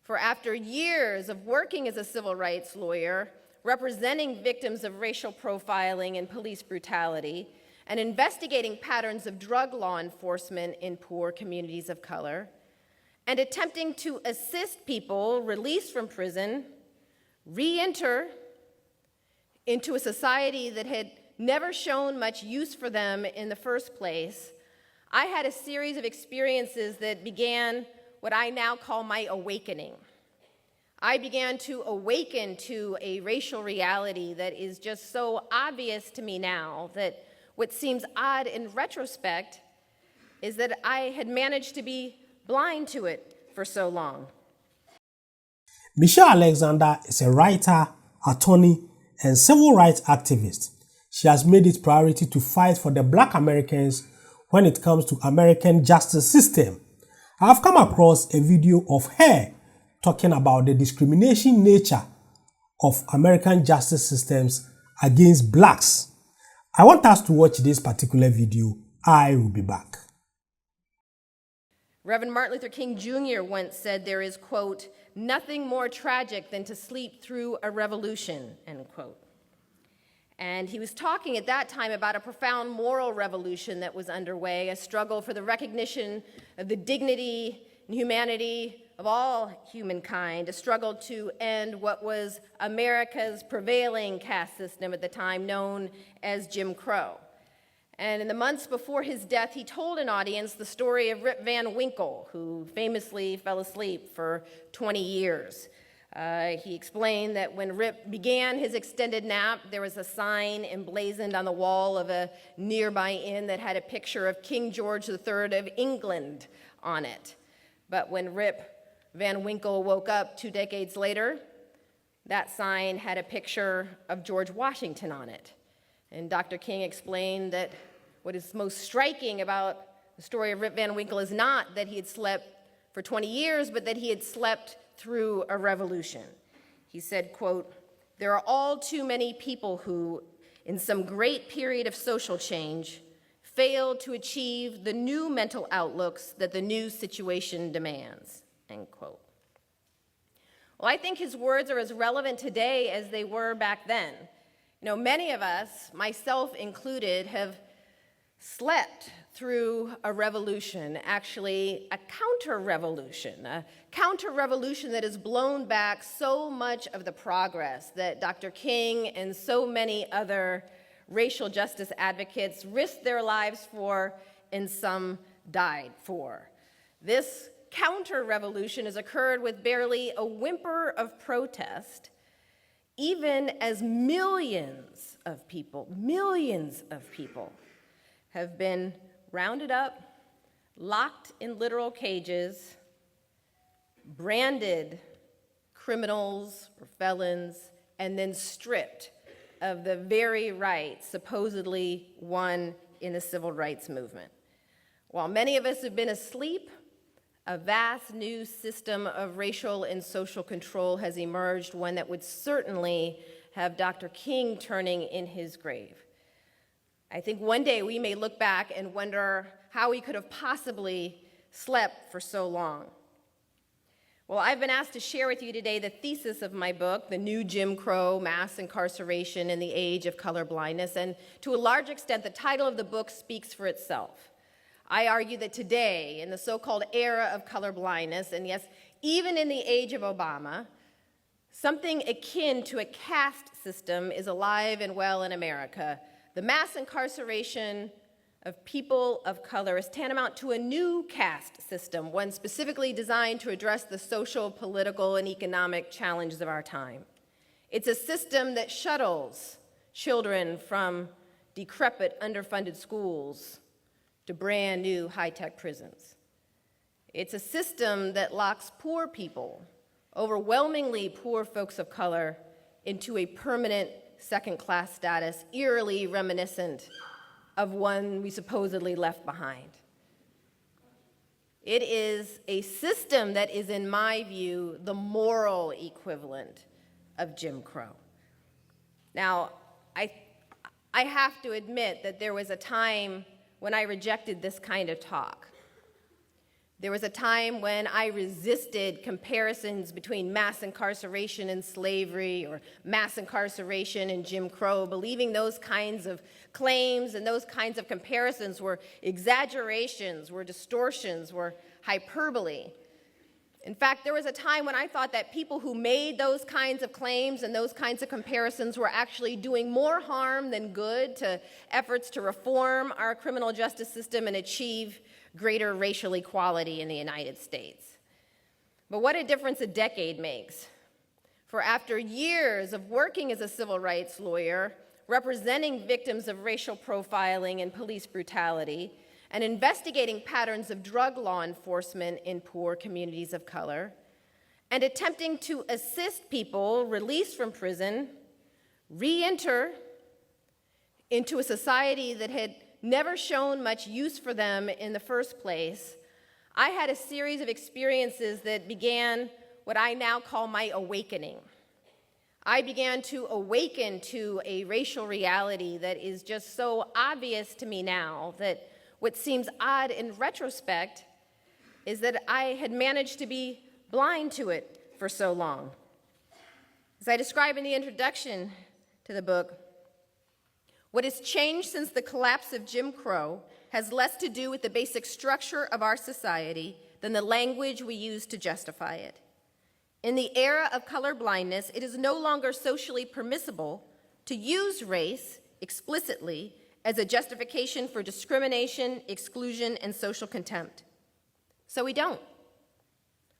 For after years of working as a civil rights lawyer, representing victims of racial profiling and police brutality, and investigating patterns of drug law enforcement in poor communities of color, and attempting to assist people released from prison re-enter into a society that had never shown much use for them in the first place, I had a series of experiences that began what I now call my awakening. I began to awaken to a racial reality that is just so obvious to me now that what seems odd in retrospect is that I had managed to be blind to it for so long. Michelle Alexander is a writer, attorney, and civil rights activist. She has made it priority to fight for the Black Americans when it comes to American justice system. I have come across a video of her talking about the discrimination nature of American justice systems against blacks. I want us to watch this particular video. I will be back. Reverend Martin Luther King Jr. once said there is, quote, nothing more tragic than to sleep through a revolution, end quote. And he was talking at that time about a profound moral revolution that was underway, a struggle for the recognition of the dignity and humanity of all humankind, a struggle to end what was America's prevailing caste system at the time, known as Jim Crow. And in the months before his death, he told an audience the story of Rip Van Winkle, who famously fell asleep for 20 years. He explained that when Rip began his extended nap, there was a sign emblazoned on the wall of a nearby inn that had a picture of King George III of England on it. But when Rip Van Winkle woke up 2 decades later, that sign had a picture of George Washington on it. And Dr. King explained that what is most striking about the story of Rip Van Winkle is not that he had slept for 20 years, but that he had slept through a revolution. He said, quote, there are all too many people who, in some great period of social change, failed to achieve the new mental outlooks that the new situation demands, end quote. Well, I think his words are as relevant today as they were back then. You know, many of us, myself included, have slept through a revolution, actually a counter-revolution that has blown back so much of the progress that Dr. King and so many other racial justice advocates risked their lives for and some died for. This counter-revolution has occurred with barely a whimper of protest, even as millions of people have been rounded up, locked in literal cages, branded criminals or felons, and then stripped of the very rights supposedly won in the civil rights movement. While many of us have been asleep, a vast new system of racial and social control has emerged, one that would certainly have Dr. King turning in his grave. I think one day we may look back and wonder how we could have possibly slept for so long. Well, I've been asked to share with you today the thesis of my book, The New Jim Crow, Mass Incarceration in the Age of Colorblindness, and to a large extent, the title of the book speaks for itself. I argue that today, in the so-called era of colorblindness, and yes, even in the age of Obama, something akin to a caste system is alive and well in America. The mass incarceration of people of color is tantamount to a new caste system, one specifically designed to address the social, political, and economic challenges of our time. It's a system that shuttles children from decrepit, underfunded schools to brand new high-tech prisons. It's a system that locks poor people, overwhelmingly poor folks of color, into a permanent second-class status, eerily reminiscent of one we supposedly left behind. It is a system that is, in my view, the moral equivalent of Jim Crow. Now, I have to admit that there was a time when I rejected this kind of talk. There was a time when I resisted comparisons between mass incarceration and slavery or mass incarceration and Jim Crow, believing those kinds of claims and those kinds of comparisons were exaggerations, were distortions, were hyperbole. In fact, there was a time when I thought that people who made those kinds of claims and those kinds of comparisons were actually doing more harm than good to efforts to reform our criminal justice system and achieve greater racial equality in the United States. But what a difference a decade makes. For after years of working as a civil rights lawyer, representing victims of racial profiling and police brutality, and investigating patterns of drug law enforcement in poor communities of color, and attempting to assist people released from prison re-enter into a society that had never shown much use for them in the first place, I had a series of experiences that began what I now call my awakening. I began to awaken to a racial reality that is just so obvious to me now that what seems odd in retrospect is that I had managed to be blind to it for so long. As I describe in the introduction to the book, what has changed since the collapse of Jim Crow has less to do with the basic structure of our society than the language we use to justify it. In the era of colorblindness, it is no longer socially permissible to use race explicitly as a justification for discrimination, exclusion, and social contempt. So we don't.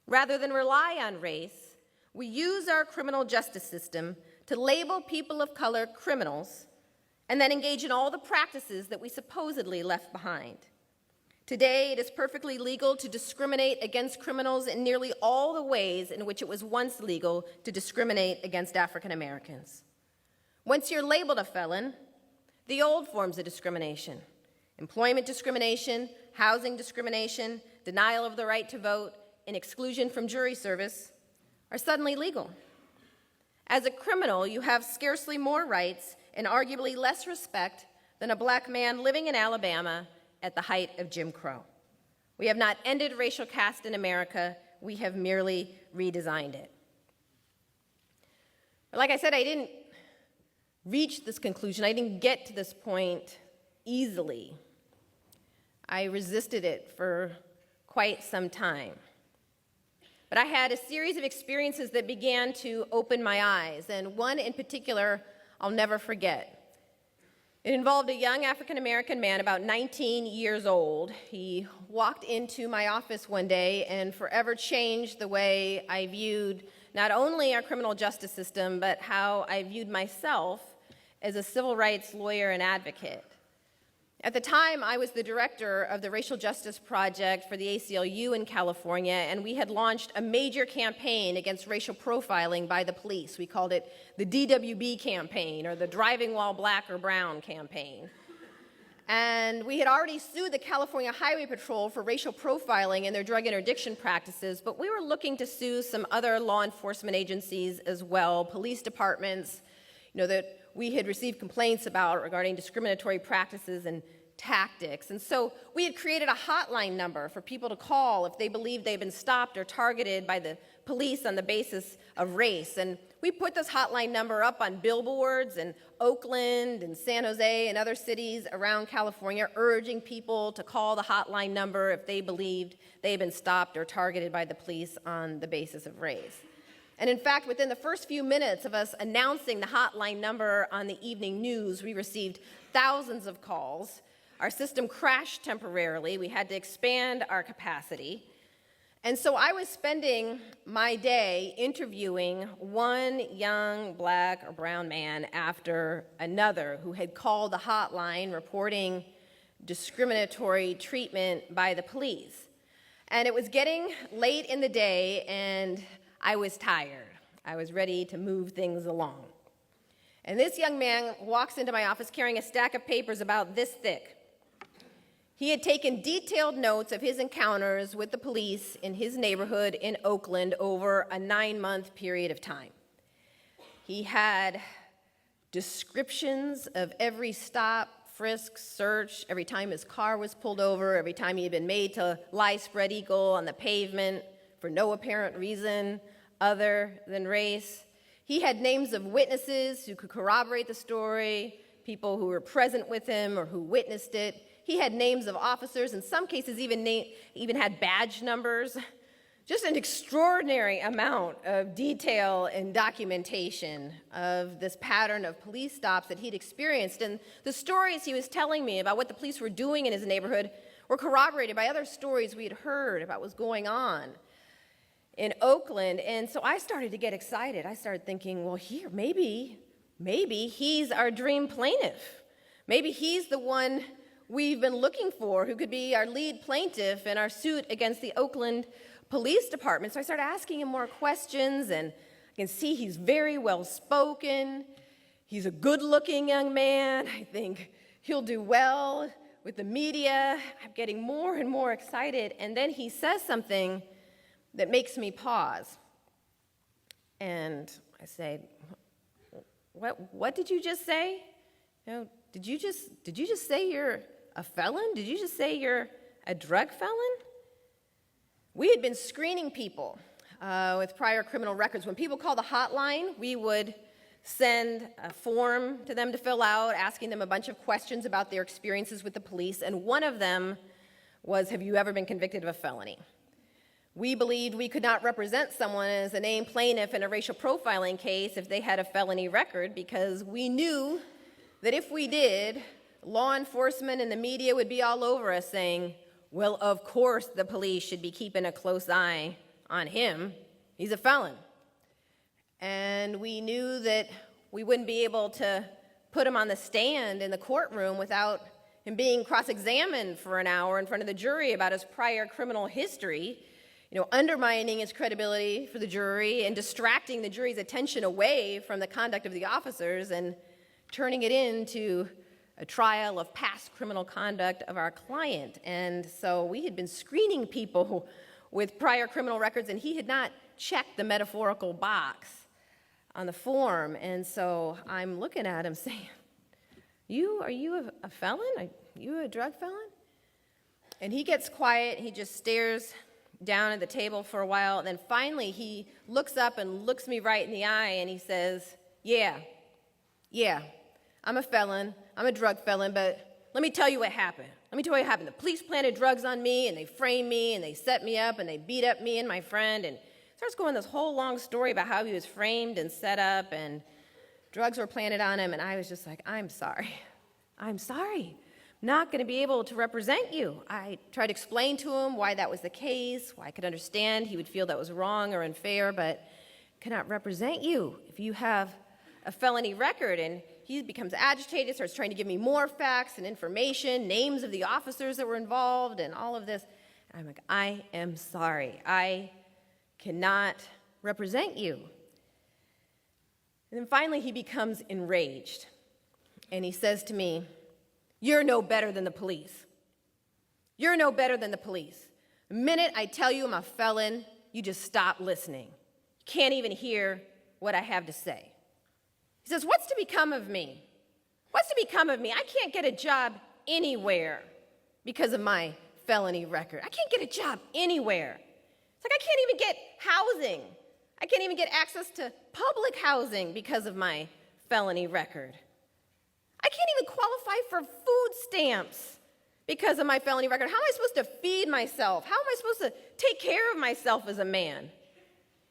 Rather than rely on race, we use our criminal justice system to label people of color criminals and then engage in all the practices that we supposedly left behind. Today, it is perfectly legal to discriminate against criminals in nearly all the ways in which it was once legal to discriminate against African Americans. Once you're labeled a felon, the old forms of discrimination, employment discrimination, housing discrimination, denial of the right to vote, and exclusion from jury service, are suddenly legal. As a criminal, you have scarcely more rights and arguably less respect than a black man living in Alabama at the height of Jim Crow. We have not ended racial caste in America, we have merely redesigned it. But like I said, I didn't reach this conclusion, I didn't get to this point easily. I resisted it for quite some time. But I had a series of experiences that began to open my eyes, and one in particular I'll never forget. It involved a young African-American man, about 19 years old. He walked into my office one day and forever changed the way I viewed not only our criminal justice system, but how I viewed myself as a civil rights lawyer and advocate. At the time, I was the director of the Racial Justice Project for the ACLU in California, and we had launched a major campaign against racial profiling by the police. We called it the DWB campaign, or the Driving While Black or Brown campaign. And we had already sued the California Highway Patrol for racial profiling and their drug interdiction practices, but we were looking to sue some other law enforcement agencies as well, police departments, that we had received complaints about regarding discriminatory practices and tactics. And so we had created a hotline number for people to call if they believed they'd been stopped or targeted by the police on the basis of race. And we put this hotline number up on billboards in Oakland and San Jose and other cities around California, urging people to call the hotline number if they believed they had been stopped or targeted by the police on the basis of race. And in fact, within the first few minutes of us announcing the hotline number on the evening news, we received thousands of calls. Our system crashed temporarily. We had to expand our capacity. And so I was spending my day interviewing one young black or brown man after another who had called the hotline reporting discriminatory treatment by the police. And it was getting late in the day, and I was tired. I was ready to move things along. And this young man walks into my office carrying a stack of papers about this thick. He had taken detailed notes of his encounters with the police in his neighborhood in Oakland over a 9-month period of time. He had descriptions of every stop frisk, search, every time his car was pulled over, every time he had been made to lie spread eagle on the pavement for no apparent reason other than race. He had names of witnesses who could corroborate the story, people who were present with him or who witnessed it. He had names of officers, in some cases even had badge numbers. Just an extraordinary amount of detail and documentation of this pattern of police stops that he'd experienced. And the stories he was telling me about what the police were doing in his neighborhood were corroborated by other stories we had heard about what was going on in Oakland. And so I started to get excited. I started thinking, well, here, maybe he's our dream plaintiff. Maybe he's the one we've been looking for who could be our lead plaintiff in our suit against the Oakland Police Department. So I started asking him more questions, and I can see he's very well spoken. He's a good-looking young man. I think he'll do well with the media. I'm getting more and more excited. And then he says something that makes me pause. And I say, what did you just say? You know, did you just say you're a felon? Did you just say you're a drug felon? We had been screening people with prior criminal records. When people call the hotline, we would send a form to them to fill out, asking them a bunch of questions about their experiences with the police, and one of them was, have you ever been convicted of a felony? We believed we could not represent someone as a named plaintiff in a racial profiling case if they had a felony record, because we knew that if we did, law enforcement and the media would be all over us saying, well, of course the police should be keeping a close eye on him. He's a felon. And we knew that we wouldn't be able to put him on the stand in the courtroom without him being cross-examined for an hour in front of the jury about his prior criminal history, undermining his credibility for the jury and distracting the jury's attention away from the conduct of the officers and turning it into a trial of past criminal conduct of our client. And so we had been screening people with prior criminal records, and he had not checked the metaphorical box on the form. And so I'm looking at him saying, are you a felon? Are you a drug felon? And he gets quiet. He just stares down at the table for a while. And then finally he looks up and looks me right in the eye, and he says, yeah, I'm a felon. I'm a drug felon, but let me tell you what happened. The police planted drugs on me, and they framed me, and they set me up, and they beat up me and my friend, and starts going this whole long story about how he was framed and set up, and drugs were planted on him, and I was just like, I'm sorry. I'm not going to be able to represent you. I tried to explain to him why that was the case, why I could understand he would feel that was wrong or unfair, but cannot represent you if you have a felony record. And he becomes agitated, starts trying to give me more facts and information, names of the officers that were involved and all of this. And I'm like, I am sorry. I cannot represent you. And then finally he becomes enraged. And he says to me, you're no better than the police. You're no better than the police. The minute I tell you I'm a felon, you just stop listening. You can't even hear what I have to say. He says, what's to become of me? What's to become of me? I can't get a job anywhere because of my felony record. I can't get a job anywhere. It's like I can't even get housing. I can't even get access to public housing because of my felony record. I can't even qualify for food stamps because of my felony record. How am I supposed to feed myself? How am I supposed to take care of myself as a man?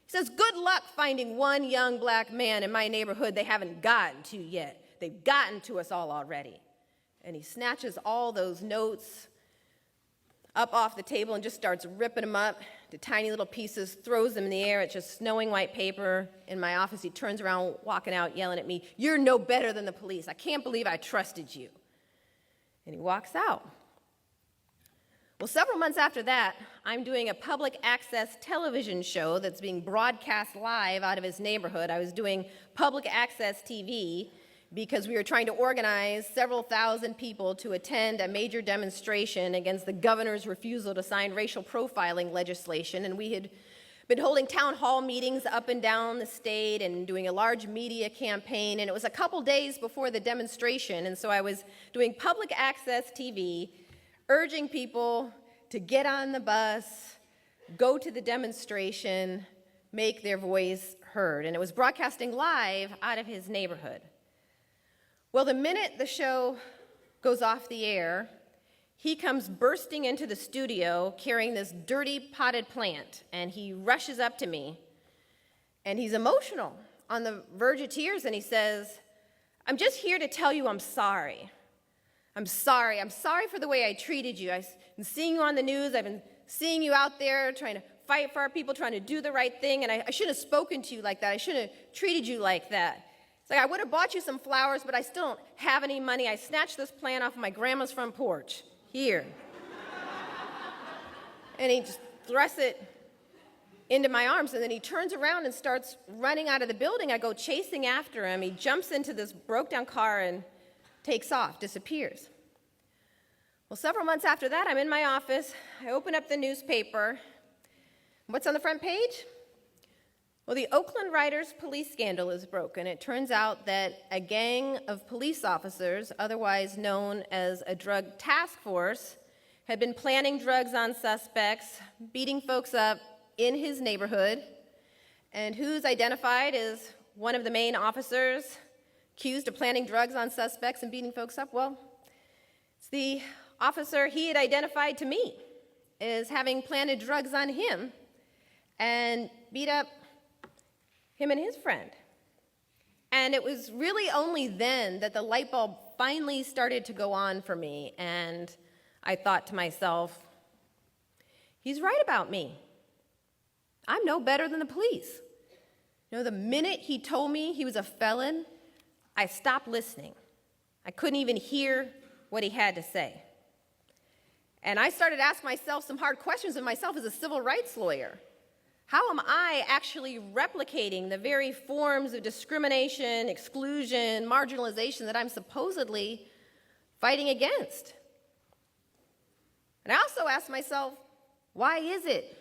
He says, good luck finding one young black man in my neighborhood they haven't gotten to yet. They've gotten to us all already. And he snatches all those notes up off the table and just starts ripping them up to tiny little pieces, throws them in the air. It's just snowing white paper in my office. He turns around, walking out, yelling at me, you're no better than the police. I can't believe I trusted you. And he walks out. Well, several months after that, I'm doing a public access television show that's being broadcast live out of his neighborhood. I was doing public access TV because we were trying to organize several thousand people to attend a major demonstration against the governor's refusal to sign racial profiling legislation. And we had been holding town hall meetings up and down the state and doing a large media campaign, and it was a couple days before the demonstration, and so I was doing public access TV, urging people to get on the bus, go to the demonstration, make their voice heard, and it was broadcasting live out of his neighborhood. Well, the minute the show goes off the air, he comes bursting into the studio carrying this dirty potted plant, and he rushes up to me, and he's emotional, on the verge of tears, and he says, "I'm just here to tell you I'm sorry. I'm sorry. I'm sorry for the way I treated you. I've been seeing you on the news. I've been seeing you out there trying to fight for our people, trying to do the right thing, and I shouldn't have spoken to you like that. I shouldn't have treated you like that. It's like I would have bought you some flowers, but I still don't have any money. I snatched this plant off of my grandma's front porch. Here." And he just thrusts it into my arms, and then he turns around and starts running out of the building. I go chasing after him. He jumps into this broke-down car and takes off, disappears. Well, several months after that, I'm in my office. I open up the newspaper. What's on the front page? Well, the Oakland Riders police scandal is broken. It turns out that a gang of police officers, otherwise known as a drug task force, had been planting drugs on suspects, beating folks up in his neighborhood, and who's identified as one of the main officers accused of planting drugs on suspects and beating folks up? Well, it's the officer he had identified to me as having planted drugs on him and beat up him and his friend. And it was really only then that the light bulb finally started to go on for me, and I thought to myself, he's right about me. I'm no better than the police. You know, the minute he told me he was a felon, I stopped listening. I couldn't even hear what he had to say. And I started asking myself some hard questions of myself as a civil rights lawyer. How am I actually replicating the very forms of discrimination, exclusion, marginalization that I'm supposedly fighting against? And I also asked myself, why is it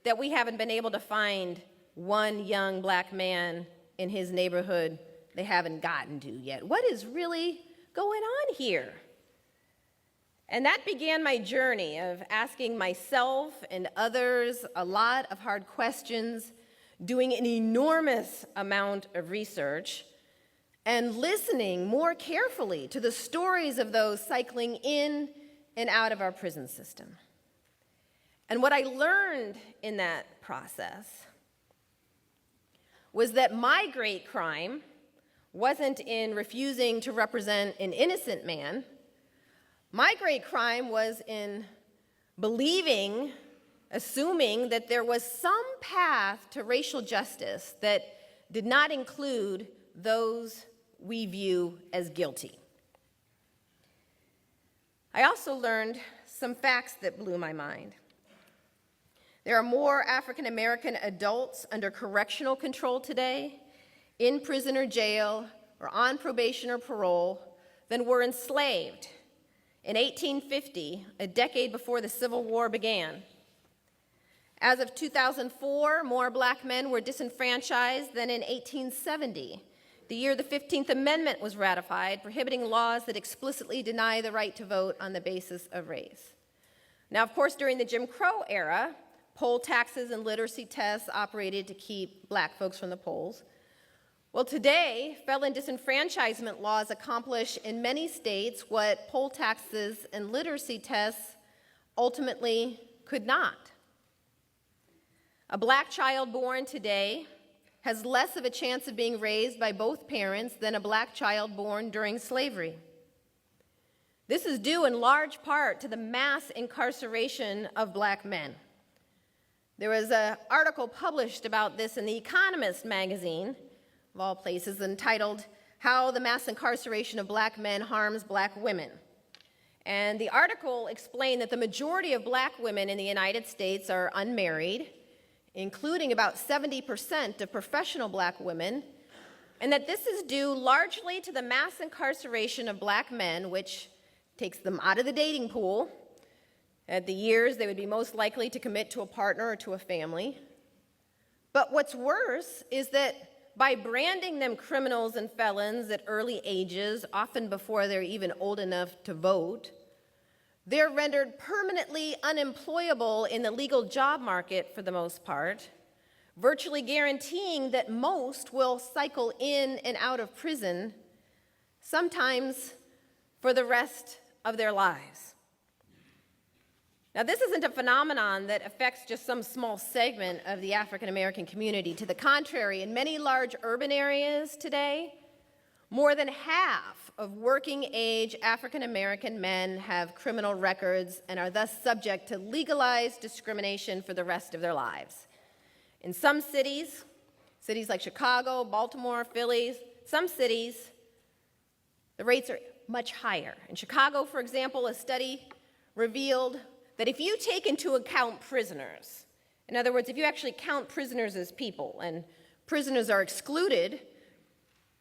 that we haven't been able to find one young black man in his neighborhood they haven't gotten to yet? What is really going on here? And that began my journey of asking myself and others a lot of hard questions, doing an enormous amount of research, and listening more carefully to the stories of those cycling in and out of our prison system. And what I learned in that process was that my great crime wasn't in refusing to represent an innocent man. My great crime was in believing, assuming that there was some path to racial justice that did not include those we view as guilty. I also learned some facts that blew my mind. There are more African American adults under correctional control today, in prison or jail, or on probation or parole, than were enslaved in 1850, a decade before the Civil War began. As of 2004, more black men were disenfranchised than in 1870, the year the 15th Amendment was ratified, prohibiting laws that explicitly deny the right to vote on the basis of race. Now, of course, during the Jim Crow era, poll taxes and literacy tests operated to keep black folks from the polls. Well, today, felon disenfranchisement laws accomplish in many states what poll taxes and literacy tests ultimately could not. A black child born today has less of a chance of being raised by both parents than a black child born during slavery. This is due in large part to the mass incarceration of black men. There was an article published about this in The Economist magazine, of all places, entitled, "How the Mass Incarceration of Black Men Harms Black Women." And the article explained that the majority of black women in the United States are unmarried, including about 70% of professional black women, and that this is due largely to the mass incarceration of black men, which takes them out of the dating pool at the years they would be most likely to commit to a partner or to a family. But what's worse is that by branding them criminals and felons at early ages, often before they're even old enough to vote, they're rendered permanently unemployable in the legal job market for the most part, virtually guaranteeing that most will cycle in and out of prison, sometimes for the rest of their lives. Now, this isn't a phenomenon that affects just some small segment of the African American community. To the contrary, in many large urban areas today, more than half of working-age African American men have criminal records and are thus subject to legalized discrimination for the rest of their lives. In some cities like Chicago, Baltimore, Philly, some cities, the rates are much higher. In Chicago, for example, a study revealed that if you take into account prisoners, in other words, if you actually count prisoners as people, and prisoners are excluded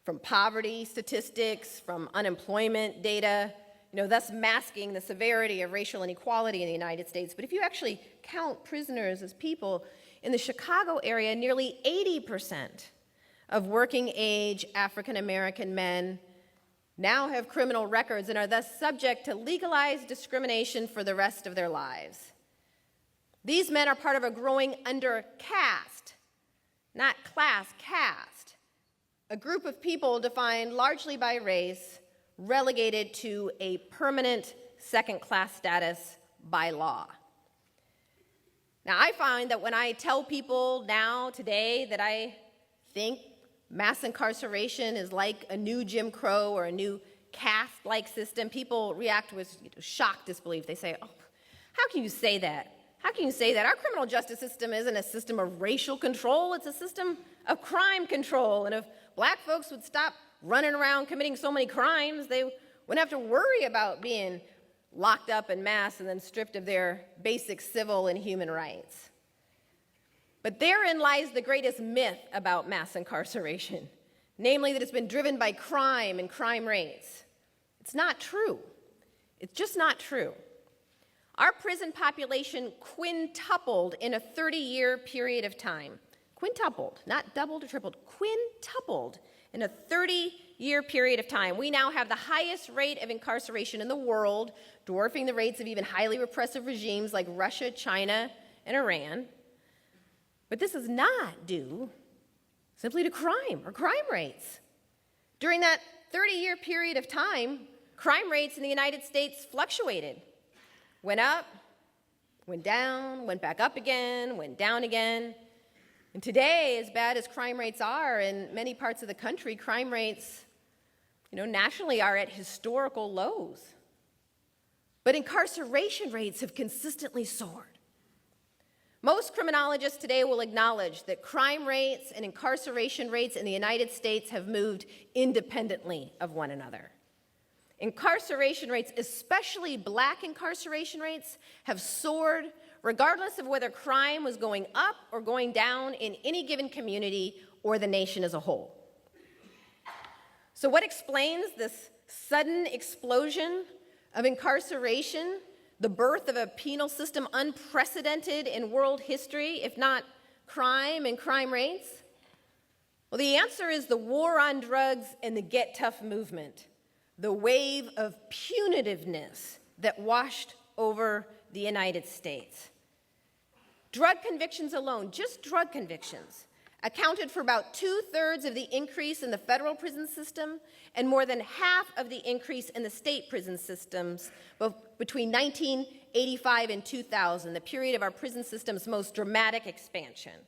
from poverty statistics, from unemployment data, thus masking the severity of racial inequality in the United States. But if you actually count prisoners as people, in the Chicago area, nearly 80% of working-age African American men now have criminal records and are thus subject to legalized discrimination for the rest of their lives. These men are part of a growing undercaste, not class, caste, a group of people defined largely by race, relegated to a permanent second-class status by law. Now, I find that when I tell people now, today, that I think mass incarceration is like a new Jim Crow or a new caste-like system, people react with shocked disbelief. They say, oh, how can you say that? How can you say that? Our criminal justice system isn't a system of racial control, it's a system of crime control. And if black folks would stop running around committing so many crimes, they wouldn't have to worry about being locked up en masse and then stripped of their basic civil and human rights. But therein lies the greatest myth about mass incarceration, namely that it's been driven by crime and crime rates. It's not true. It's just not true. Our prison population quintupled in a 30-year period of time. Quintupled, not doubled or tripled, quintupled in a 30-year period of time. We now have the highest rate of incarceration in the world, dwarfing the rates of even highly repressive regimes like Russia, China, and Iran. But this is not due simply to crime or crime rates. During that 30-year period of time, crime rates in the United States fluctuated. Went up, went down, went back up again, went down again. And today, as bad as crime rates are in many parts of the country, crime rates, nationally are at historical lows. But incarceration rates have consistently soared. Most criminologists today will acknowledge that crime rates and incarceration rates in the United States have moved independently of one another. Incarceration rates, especially black incarceration rates, have soared regardless of whether crime was going up or going down in any given community or the nation as a whole. So what explains this sudden explosion of incarceration, the birth of a penal system unprecedented in world history, if not crime and crime rates? Well, the answer is the war on drugs and the Get Tough movement, the wave of punitiveness that washed over the United States. Drug convictions alone, just drug convictions, accounted for about 2/3 of the increase in the federal prison system and more than half of the increase in the state prison systems between 1985 and 2000, the period of our prison system's most dramatic expansion.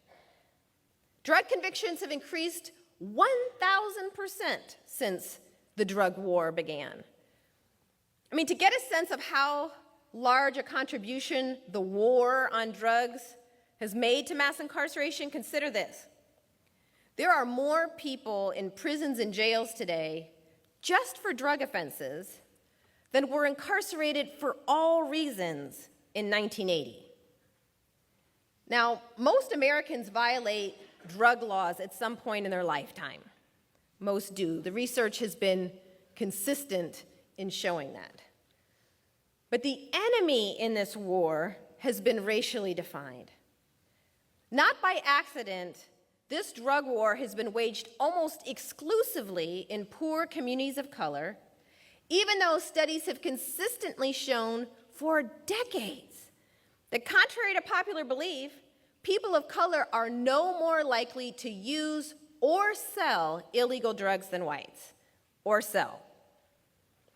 Drug convictions have increased 1,000% since the drug war began. To get a sense of how large a contribution the war on drugs has made to mass incarceration, consider this. There are more people in prisons and jails today just for drug offenses than were incarcerated for all reasons in 1980. Now, most Americans violate drug laws at some point in their lifetime. Most do. The research has been consistent in showing that. But the enemy in this war has been racially defined. Not by accident, this drug war has been waged almost exclusively in poor communities of color, even though studies have consistently shown for decades that, contrary to popular belief, people of color are no more likely to use or sell illegal drugs than whites, or sell.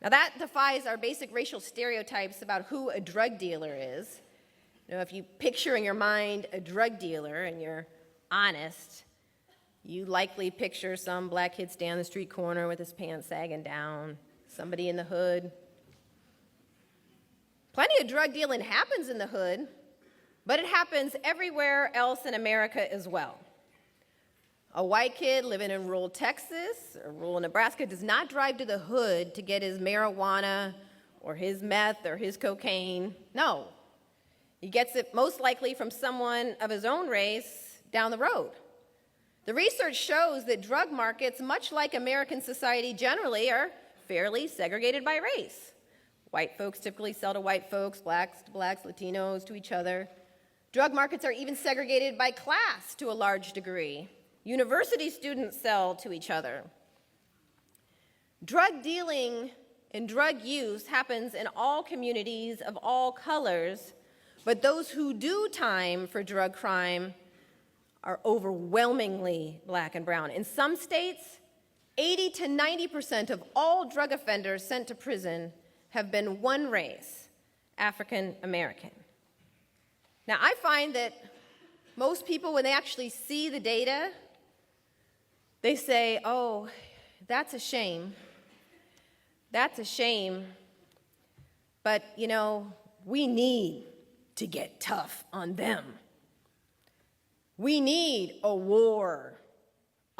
Now that defies our basic racial stereotypes about who a drug dealer is. You know, if you picture in your mind a drug dealer and you're honest, you likely picture some black kid standing on the street corner with his pants sagging down, somebody in the hood. Plenty of drug dealing happens in the hood, but it happens everywhere else in America as well. A white kid living in rural Texas or rural Nebraska does not drive to the hood to get his marijuana or his meth or his cocaine. No. He gets it most likely from someone of his own race down the road. The research shows that drug markets, much like American society generally, are fairly segregated by race. White folks typically sell to white folks, blacks to blacks, Latinos to each other. Drug markets are even segregated by class to a large degree. University students sell to each other. Drug dealing and drug use happens in all communities of all colors, but those who do time for drug crime are overwhelmingly black and brown. In some states, 80 to 90% of all drug offenders sent to prison have been one race, African American. Now, I find that most people, when they actually see the data, they say, oh, that's a shame. That's a shame. But, you know, we need to get tough on them. We need a war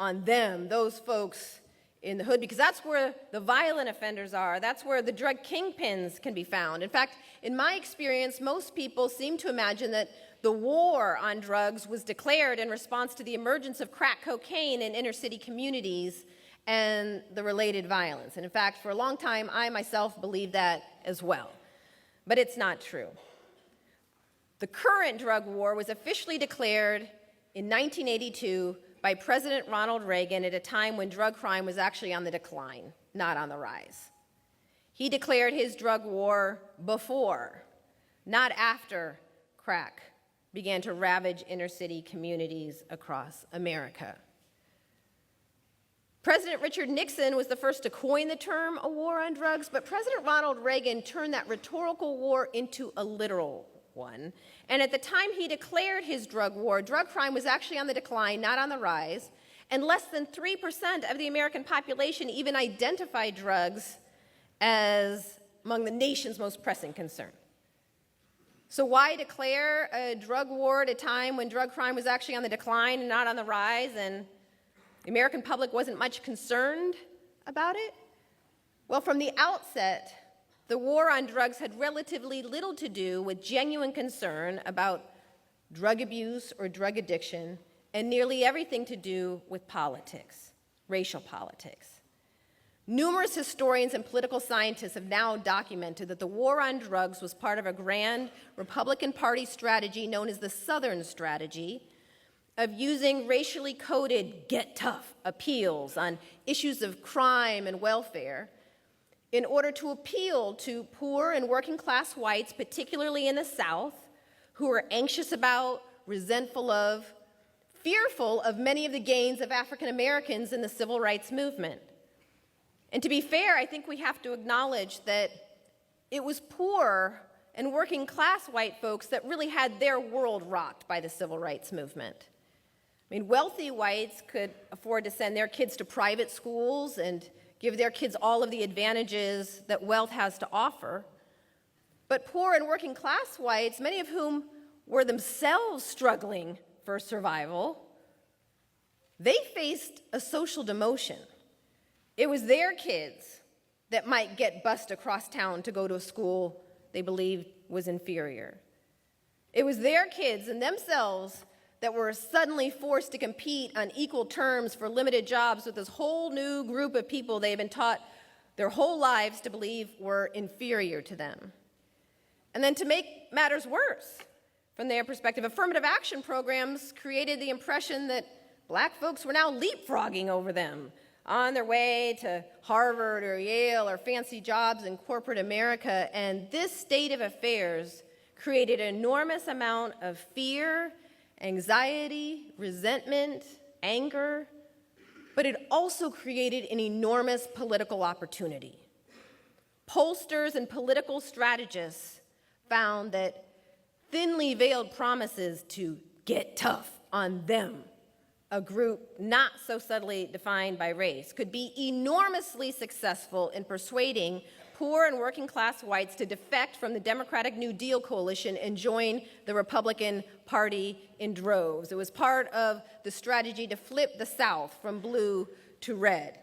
on them, those folks in the hood, because that's where the violent offenders are. That's where the drug kingpins can be found. In fact, in my experience, most people seem to imagine that the war on drugs was declared in response to the emergence of crack cocaine in inner city communities and the related violence. And in fact, for a long time, I myself believed that as well. But it's not true. The current drug war was officially declared in 1982 by President Ronald Reagan at a time when drug crime was actually on the decline, not on the rise. He declared his drug war before, not after, crack began to ravage inner city communities across America. President Richard Nixon was the first to coin the term a war on drugs, but President Ronald Reagan turned that rhetorical war into a literal one. And at the time he declared his drug war, drug crime was actually on the decline, not on the rise, and less than 3% of the American population even identified drugs as among the nation's most pressing concern. So why declare a drug war at a time when drug crime was actually on the decline and not on the rise, and the American public wasn't much concerned about it? Well, from the outset, the war on drugs had relatively little to do with genuine concern about drug abuse or drug addiction, and nearly everything to do with politics, racial politics. Numerous historians and political scientists have now documented that the war on drugs was part of a grand Republican Party strategy known as the Southern Strategy of using racially coded get tough appeals on issues of crime and welfare in order to appeal to poor and working class whites, particularly in the South, who are anxious about, resentful of, fearful of many of the gains of African Americans in the civil rights movement. And to be fair, I think we have to acknowledge that it was poor and working class white folks that really had their world rocked by the civil rights movement. I mean, wealthy whites could afford to send their kids to private schools and give their kids all of the advantages that wealth has to offer. But poor and working class whites, many of whom were themselves struggling for survival, they faced a social demotion. It was their kids that might get bused across town to go to a school they believed was inferior. It was their kids and themselves that were suddenly forced to compete on equal terms for limited jobs with this whole new group of people they had been taught their whole lives to believe were inferior to them. And then to make matters worse, From their perspective, affirmative action programs created the impression that black folks were now leapfrogging over them on their way to Harvard or Yale or fancy jobs in corporate America. And this state of affairs created an enormous amount of fear, anxiety, resentment, anger, but it also created an enormous political opportunity. Pollsters and political strategists found that thinly veiled promises to get tough on them, a group not so subtly defined by race, could be enormously successful in persuading poor and working class whites to defect from the Democratic New Deal coalition and join the Republican Party in droves. It was part of the strategy to flip the South from blue to red.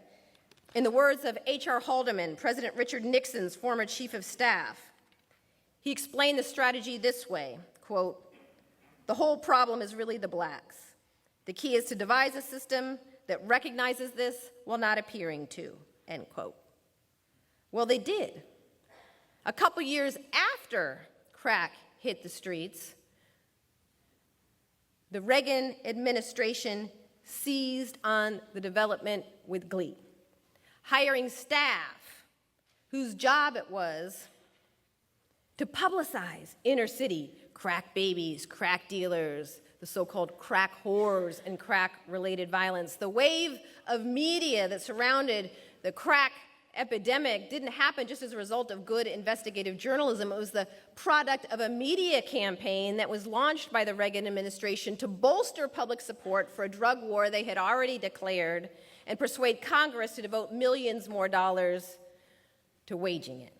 In the words of H.R. Haldeman, President Richard Nixon's former chief of staff, he explained the strategy this way, quote, "The whole problem is really the blacks. The key is to devise a system that recognizes this while not appearing to," end quote. Well, they did. A couple years after crack hit the streets, the Reagan administration seized on the development with glee, hiring staff whose job it was to publicize inner city crack babies, crack dealers, the so-called crack whores, and crack-related violence. The wave of media that surrounded the crack epidemic didn't happen just as a result of good investigative journalism. It was the product of a media campaign that was launched by the Reagan administration to bolster public support for a drug war they had already declared and persuade Congress to devote millions more dollars to waging it.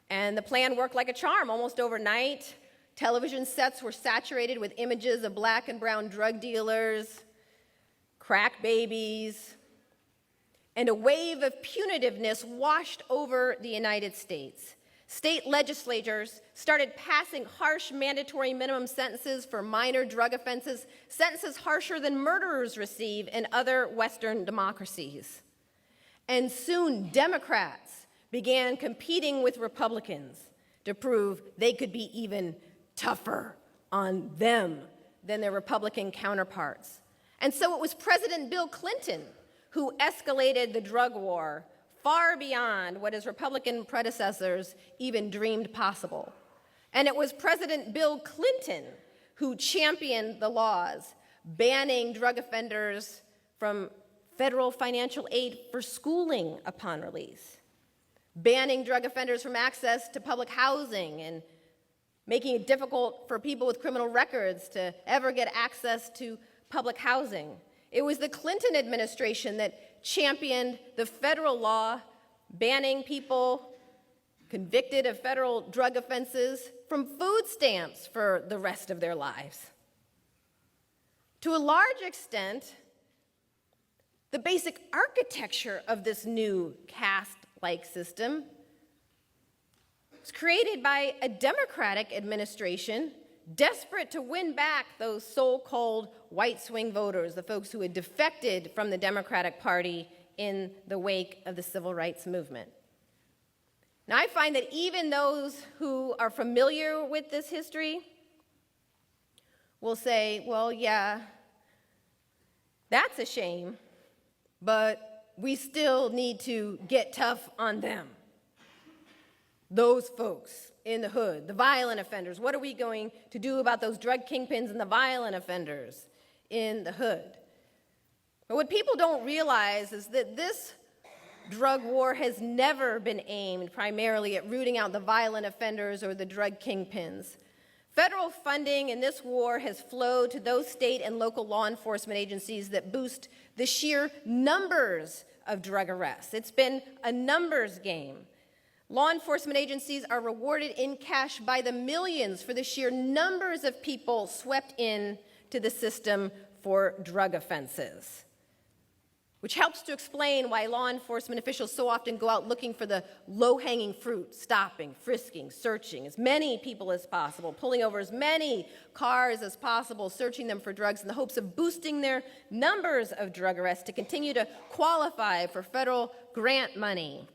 And the plan worked like a charm. Almost overnight, television sets were saturated with images of black and brown drug dealers, crack babies, and a wave of punitiveness washed over the United States. State legislatures started passing harsh mandatory minimum sentences for minor drug offenses, sentences harsher than murderers receive in other Western democracies. And soon, Democrats began competing with Republicans to prove they could be even tougher on them than their Republican counterparts. And so it was President Bill Clinton who escalated the drug war far beyond what his Republican predecessors even dreamed possible. And it was President Bill Clinton who championed the laws banning drug offenders from federal financial aid for schooling upon release, banning drug offenders from access to public housing, and making it difficult for people with criminal records to ever get access to public housing. It was the Clinton administration that championed the federal law banning people convicted of federal drug offenses from food stamps for the rest of their lives. To a large extent, the basic architecture of this new caste-like system was created by a Democratic administration desperate to win back those so-called white swing voters, the folks who had defected from the Democratic Party in the wake of the civil rights movement. Now, I find that even those who are familiar with this history will say, well, yeah, that's a shame, but we still need to get tough on them. Those folks in the hood, the violent offenders. What are we going to do about those drug kingpins and the violent offenders in the hood? But what people don't realize is that this drug war has never been aimed primarily at rooting out the violent offenders or the drug kingpins. Federal funding in this war has flowed to those state and local law enforcement agencies that boost the sheer numbers of drug arrests. It's been a numbers game. Law enforcement agencies are rewarded in cash by the millions for the sheer numbers of people swept in to the system for drug offenses, which helps to explain why law enforcement officials so often go out looking for the low-hanging fruit, stopping, frisking, searching as many people as possible, pulling over as many cars as possible, searching them for drugs in the hopes of boosting their numbers of drug arrests to continue to qualify for federal grant money.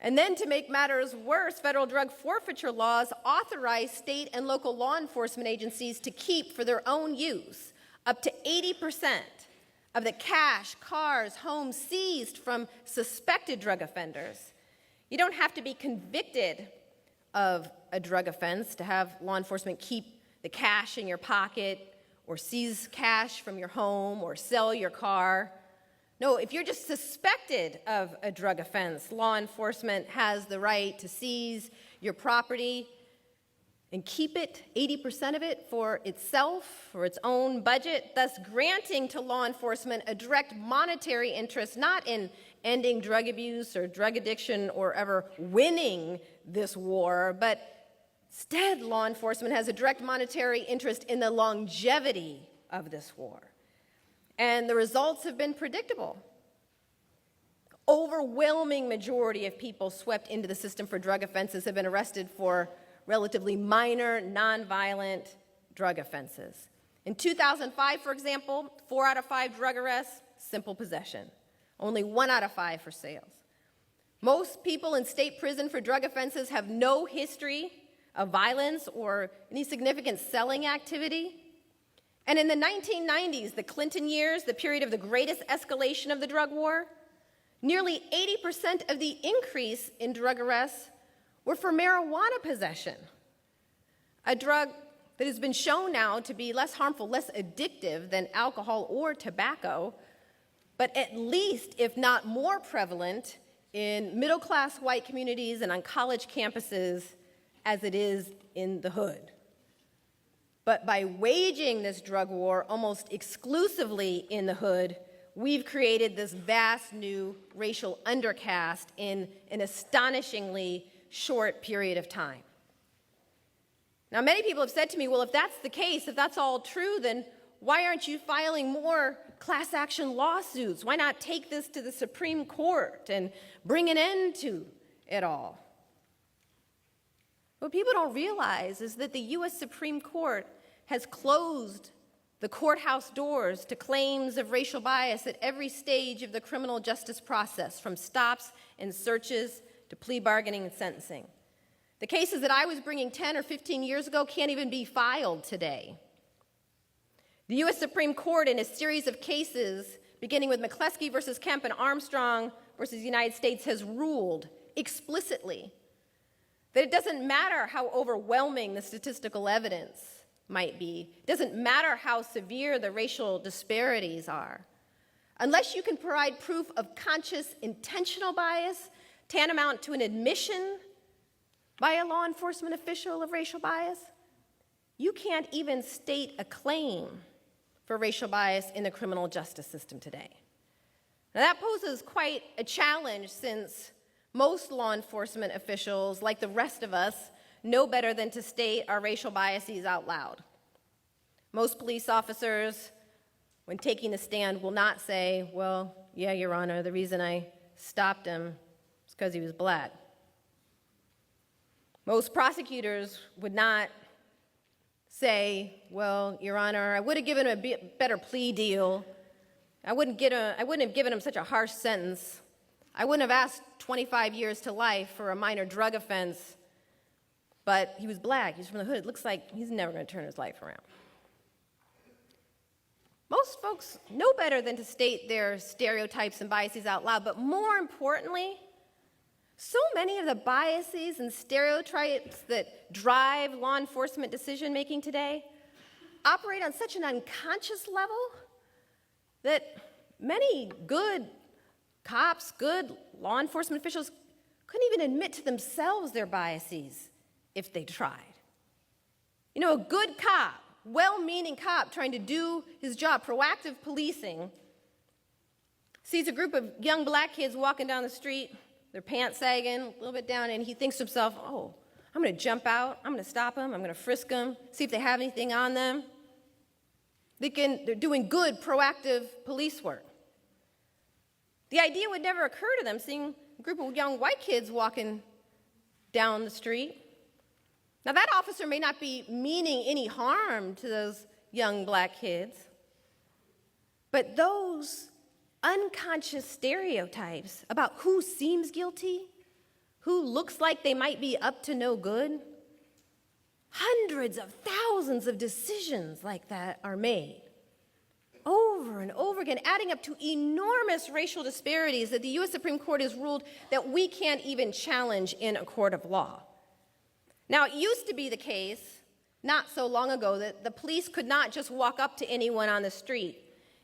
And then to make matters worse, federal drug forfeiture laws authorize state and local law enforcement agencies to keep for their own use up to 80% of the cash, cars, homes seized from suspected drug offenders. You don't have to be convicted of a drug offense to have law enforcement keep the cash in your pocket or seize cash from your home or sell your car. No, if you're just suspected of a drug offense, law enforcement has the right to seize your property and keep it, 80% of it, for itself, for its own budget, thus granting to law enforcement a direct monetary interest, not in ending drug abuse or drug addiction or ever winning this war, but instead, law enforcement has a direct monetary interest in the longevity of this war. And the results have been predictable. Overwhelming majority of people swept into the system for drug offenses have been arrested for relatively minor, nonviolent drug offenses. In 2005, for example, 4 out of 5 drug arrests, simple possession. Only 1 out of 5 for sales. Most people in state prison for drug offenses have no history of violence or any significant selling activity. And in the 1990s, the Clinton years, the period of the greatest escalation of the drug war, nearly 80% of the increase in drug arrests were for marijuana possession, a drug that has been shown now to be less harmful, less addictive than alcohol or tobacco, but at least, if not more prevalent, in middle-class white communities and on college campuses as it is in the hood. But by waging this drug war almost exclusively in the hood, we've created this vast new racial undercast in an astonishingly short period of time. Now, many people have said to me, well, if that's the case, if that's all true, then why aren't you filing more class action lawsuits? Why not take this to the Supreme Court and bring an end to it all? What people don't realize is that the U.S. Supreme Court has closed the courthouse doors to claims of racial bias at every stage of the criminal justice process, from stops and searches to plea bargaining and sentencing. The cases that I was bringing 10 or 15 years ago can't even be filed today. The U.S. Supreme Court, in a series of cases, beginning with McCleskey versus Kemp and Armstrong versus United States, has ruled explicitly that it doesn't matter how overwhelming the statistical evidence might be, it doesn't matter how severe the racial disparities are, unless you can provide proof of conscious, intentional bias, tantamount to an admission by a law enforcement official of racial bias, you can't even state a claim for racial bias in the criminal justice system today. Now, that poses quite a challenge, since most law enforcement officials, like the rest of us, know better than to state our racial biases out loud. Most police officers, when taking the stand, will not say, well, yeah, Your Honor, the reason I stopped him is because he was black. Most prosecutors would not say, well, Your Honor, I would have given him a better plea deal. I wouldn't have given him such a harsh sentence. I wouldn't have asked 25 years to life for a minor drug offense, but he was black, he's from the hood. It looks like he's never going to turn his life around. Most folks know better than to state their stereotypes and biases out loud, but more importantly, so many of the biases and stereotypes that drive law enforcement decision-making today operate on such an unconscious level that many good cops, good law enforcement officials couldn't even admit to themselves their biases if they tried. You know, a good cop, well-meaning cop trying to do his job, proactive policing, sees a group of young black kids walking down the street, their pants sagging a little bit down, and he thinks to himself, oh, I'm going to jump out, I'm going to stop them, I'm going to frisk them, see if they have anything on them. They're doing good, proactive police work. The idea would never occur to them, seeing a group of young white kids walking down the street. Now, that officer may not be meaning any harm to those young black kids, but those unconscious stereotypes about who seems guilty, who looks like they might be up to no good. Hundreds of thousands of decisions like that are made over and over again, adding up to enormous racial disparities that the U.S. Supreme Court has ruled that we can't even challenge in a court of law. Now, it used to be the case, not so long ago, that the police could not just walk up to anyone on the street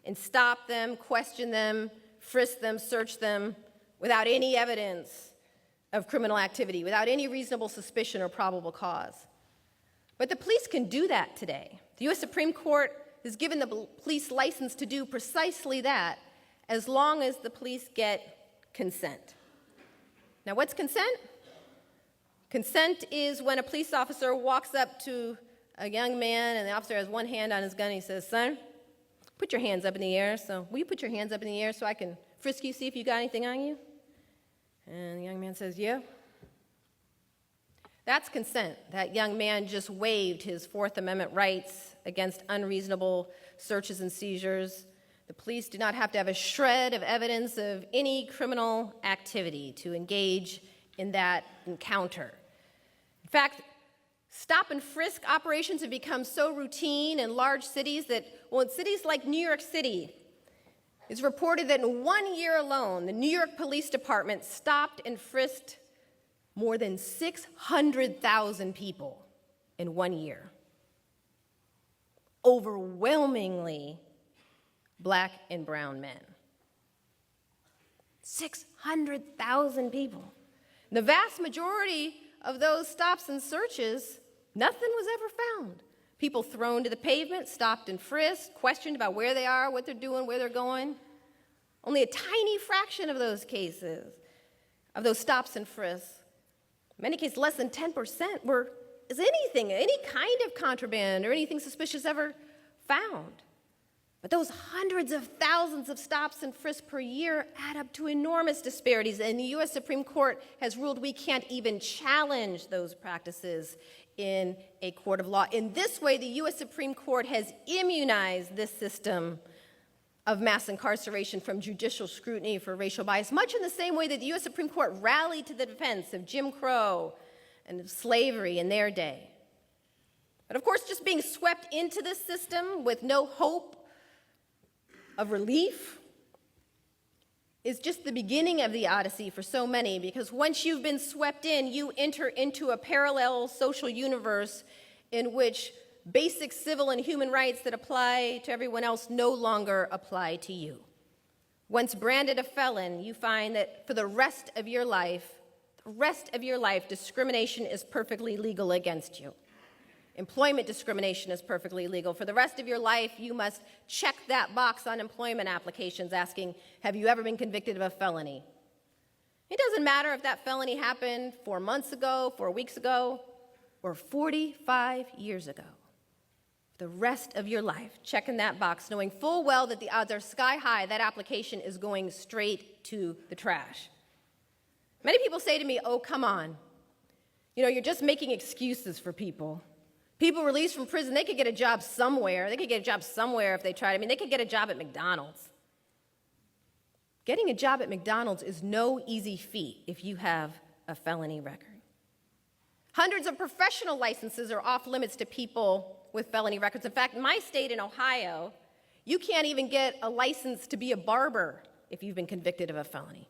and stop them, question them, frisk them, search them without any evidence of criminal activity, without any reasonable suspicion or probable cause. But the police can do that today. The U.S. Supreme Court has given the police license to do precisely that, as long as the police get consent. Now, what's consent? Consent is when a police officer walks up to a young man and the officer has one hand on his gun and he says, "Son, put your hands up in the air. So will you put your hands up in the air so I can frisk you, see if you got anything on you?" And the young man says, "Yeah." That's consent. That young man just waived his Fourth Amendment rights against unreasonable searches and seizures. The police do not have to have a shred of evidence of any criminal activity to engage in that encounter. In fact, stop and frisk operations have become so routine in large cities that, well, in cities like New York City, it's reported that in 1 year alone, the New York Police Department stopped and frisked more than 600,000 people in 1 year. Overwhelmingly black and brown men. 600,000 people. The vast majority of those stops and searches, nothing was ever found. People thrown to the pavement, stopped and frisked, questioned about where they are, what they're doing, where they're going. Only a tiny fraction of those cases, of those stops and frisks, in many cases less than 10%, is anything, any kind of contraband or anything suspicious ever found. But those hundreds of thousands of stops and frisks per year add up to enormous disparities, and the U.S. Supreme Court has ruled we can't even challenge those practices in a court of law. In this way, the U.S. Supreme Court has immunized this system of mass incarceration from judicial scrutiny for racial bias, much in the same way that the U.S. Supreme Court rallied to the defense of Jim Crow and of slavery in their day. But of course, just being swept into this system with no hope of relief is just the beginning of the odyssey for so many, because once you've been swept in, you enter into a parallel social universe in which basic civil and human rights that apply to everyone else no longer apply to you. Once branded a felon, you find that for the rest of your life, discrimination is perfectly legal against you. Employment discrimination is perfectly legal. For the rest of your life, you must check that box on employment applications asking, have you ever been convicted of a felony? It doesn't matter if that felony happened 4 months ago, 4 weeks ago, or 45 years ago. The rest of your life, checking that box, knowing full well that the odds are sky high that application is going straight to the trash. Many people say to me, "Oh, come on. You're just making excuses for people. People released from prison, they could get a job somewhere. They could get a job somewhere if they tried. They could get a job at McDonald's." Getting a job at McDonald's is no easy feat if you have a felony record. Hundreds of professional licenses are off limits to people with felony records. In fact, in my state, in Ohio, you can't even get a license to be a barber if you've been convicted of a felony.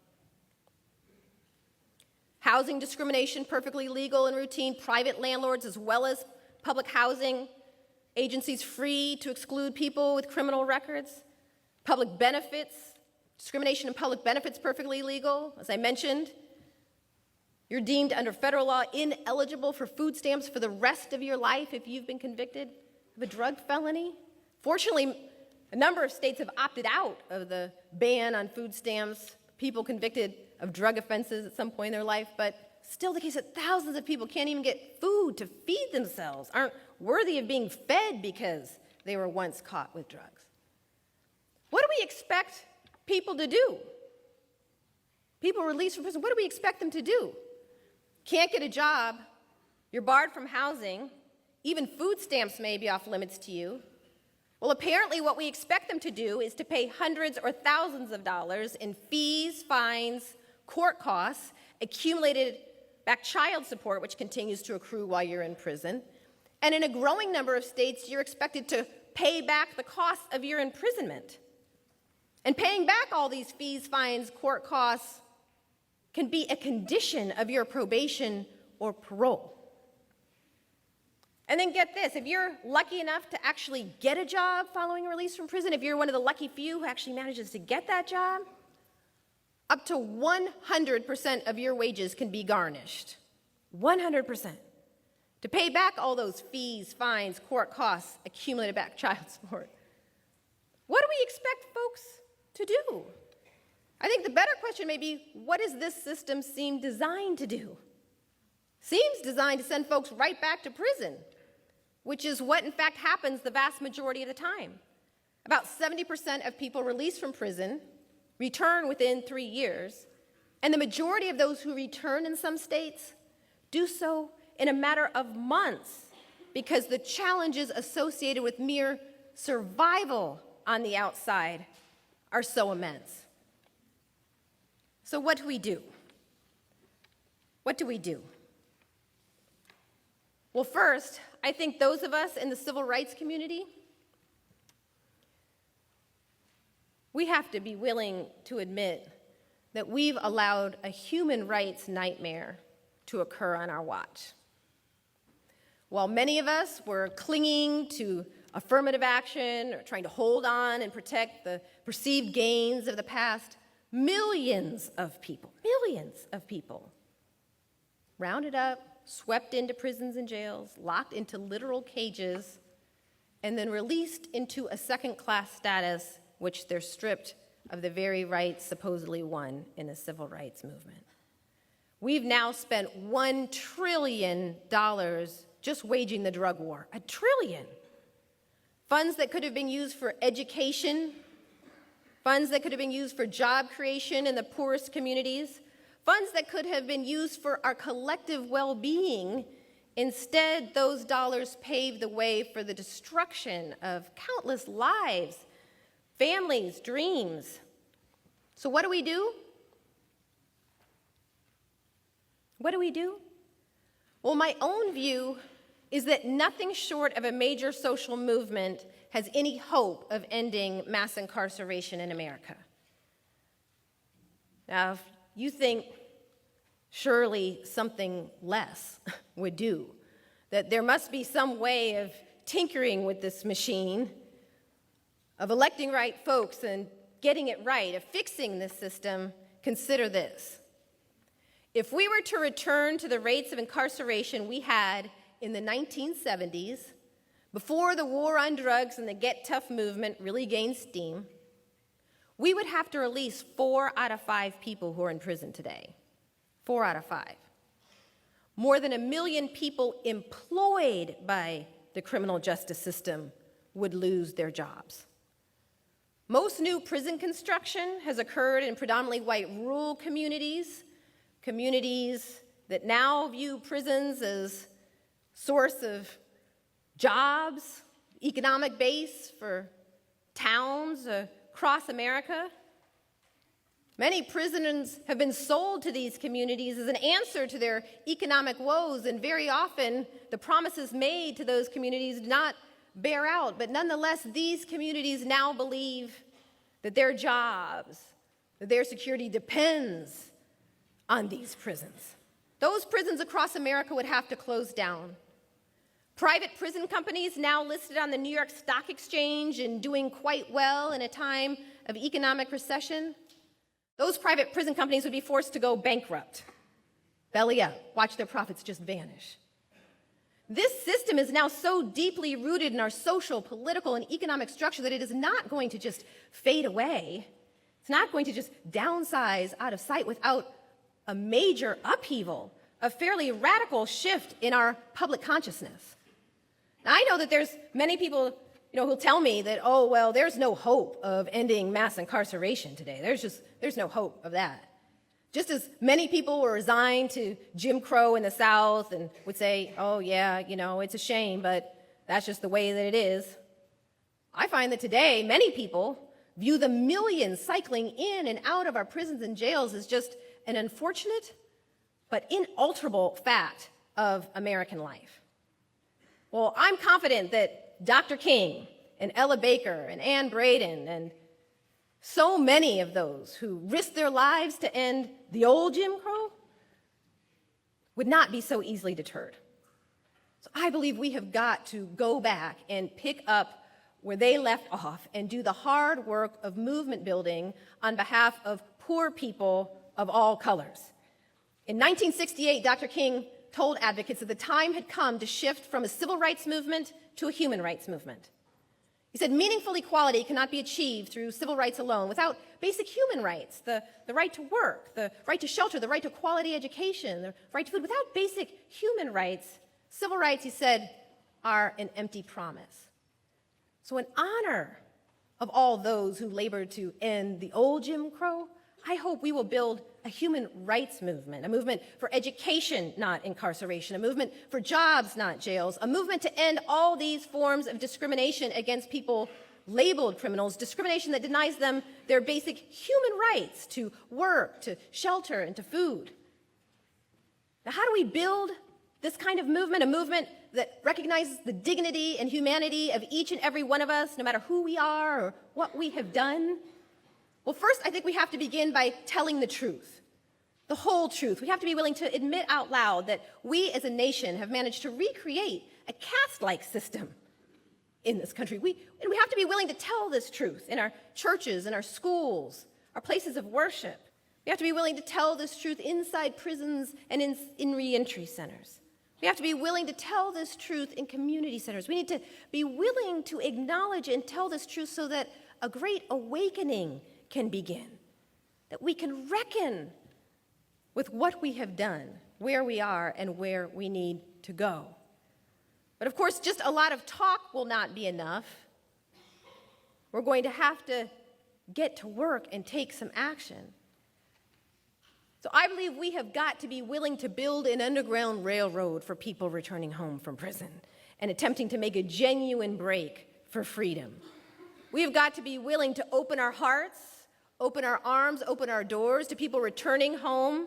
Housing discrimination, perfectly legal and routine. Private landlords, as well as public housing agencies, free to exclude people with criminal records. Public benefits, discrimination in public benefits, perfectly legal. As I mentioned, you're deemed under federal law ineligible for food stamps for the rest of your life if you've been convicted of a drug felony. Fortunately, a number of states have opted out of the ban on food stamps, people convicted of drug offenses at some point in their life, but still the case that thousands of people can't even get food to feed themselves, aren't worthy of being fed because they were once caught with drugs. What do we expect people to do? People released from prison, what do we expect them to do? Can't get a job, you're barred from housing, even food stamps may be off limits to you. Well, apparently what we expect them to do is to pay hundreds or thousands of dollars in fees, fines, court costs, accumulated back child support, which continues to accrue while you're in prison. And in a growing number of states, you're expected to pay back the costs of your imprisonment. And paying back all these fees, fines, court costs can be a condition of your probation or parole. And then get this, if you're lucky enough to actually get a job following release from prison, if you're one of the lucky few who actually manages to get that job, up to 100% of your wages can be garnished. 100%. To pay back all those fees, fines, court costs, accumulated back child support. What do we expect folks to do? I think the better question may be, what does this system seem designed to do? Seems designed to send folks right back to prison, which is what in fact happens the vast majority of the time. About 70% of people released from prison return within 3 years, and the majority of those who return in some states do so in a matter of months because the challenges associated with mere survival on the outside are so immense. So what do we do? What do we do? Well, first, I think those of us in the civil rights community, we have to be willing to admit that we've allowed a human rights nightmare to occur on our watch. While many of us were clinging to affirmative action or trying to hold on and protect the perceived gains of the past, millions of people, rounded up, swept into prisons and jails, locked into literal cages, and then released into a second-class status, which they're stripped of the very rights supposedly won in the civil rights movement. We've now spent $1 trillion just waging the drug war. $1 trillion. Funds that could have been used for education, funds that could have been used for job creation in the poorest communities, funds that could have been used for our collective well-being. Instead, those dollars paved the way for the destruction of countless lives, families, dreams. So what do we do? What do we do? Well, my own view is that nothing short of a major social movement has any hope of ending mass incarceration in America. Now, if you think surely something less would do, that there must be some way of tinkering with this machine, of electing right folks and getting it right, of fixing this system, consider this. If we were to return to the rates of incarceration we had in the 1970s, before the war on drugs and the Get Tough movement really gained steam, we would have to release 4 out of 5 people who are in prison today. 4 out of 5. More than 1 million people employed by the criminal justice system would lose their jobs. Most new prison construction has occurred in predominantly white rural communities, communities that now view prisons as source of jobs, economic base for towns across America. Many prisons have been sold to these communities as an answer to their economic woes, and very often the promises made to those communities do not bear out. But nonetheless, these communities now believe that their jobs, that their security depends on these prisons. Those prisons across America would have to close down. Private prison companies now listed on the New York Stock Exchange and doing quite well in a time of economic recession. Those private prison companies would be forced to go bankrupt. Belly up, watch their profits just vanish. This system is now so deeply rooted in our social, political, and economic structure that it is not going to just fade away. It's not going to just downsize out of sight without a major upheaval, a fairly radical shift in our public consciousness. Now, I know that there's many people, who'll tell me that, oh, well, there's no hope of ending mass incarceration today. There's no hope of that. Just as many people were resigned to Jim Crow in the South and would say, oh, yeah, it's a shame, but that's just the way that it is. I find that today, many people view the millions cycling in and out of our prisons and jails as just an unfortunate but inalterable fact of American life. Well, I'm confident that Dr. King and Ella Baker and Ann Braden and so many of those who risked their lives to end the old Jim Crow would not be so easily deterred. So I believe we have got to go back and pick up where they left off and do the hard work of movement building on behalf of poor people of all colors. In 1968, Dr. King told advocates that the time had come to shift from a civil rights movement to a human rights movement. He said, meaningful equality cannot be achieved through civil rights alone without basic human rights, the right to work, the right to shelter, the right to quality education, the right to food. Without basic human rights, civil rights, he said, are an empty promise. So in honor of all those who labored to end the old Jim Crow, I hope we will build a human rights movement, a movement for education, not incarceration, a movement for jobs, not jails, a movement to end all these forms of discrimination against people labeled criminals, discrimination that denies them their basic human rights to work, to shelter, and to food. Now, how do we build this kind of movement, a movement that recognizes the dignity and humanity of each and every one of us, no matter who we are or what we have done? Well, first, I think we have to begin by telling the truth, the whole truth. We have to be willing to admit out loud that we as a nation have managed to recreate a caste-like system in this country. And we have to be willing to tell this truth in our churches, in our schools, our places of worship. We have to be willing to tell this truth inside prisons and in reentry centers. We have to be willing to tell this truth in community centers. We need to be willing to acknowledge and tell this truth so that a great awakening can begin, that we can reckon with what we have done, where we are, and where we need to go. But of course, just a lot of talk will not be enough. We're going to have to get to work and take some action. So I believe we have got to be willing to build an underground railroad for people returning home from prison and attempting to make a genuine break for freedom. We have got to be willing to open our hearts, open our arms, open our doors to people returning home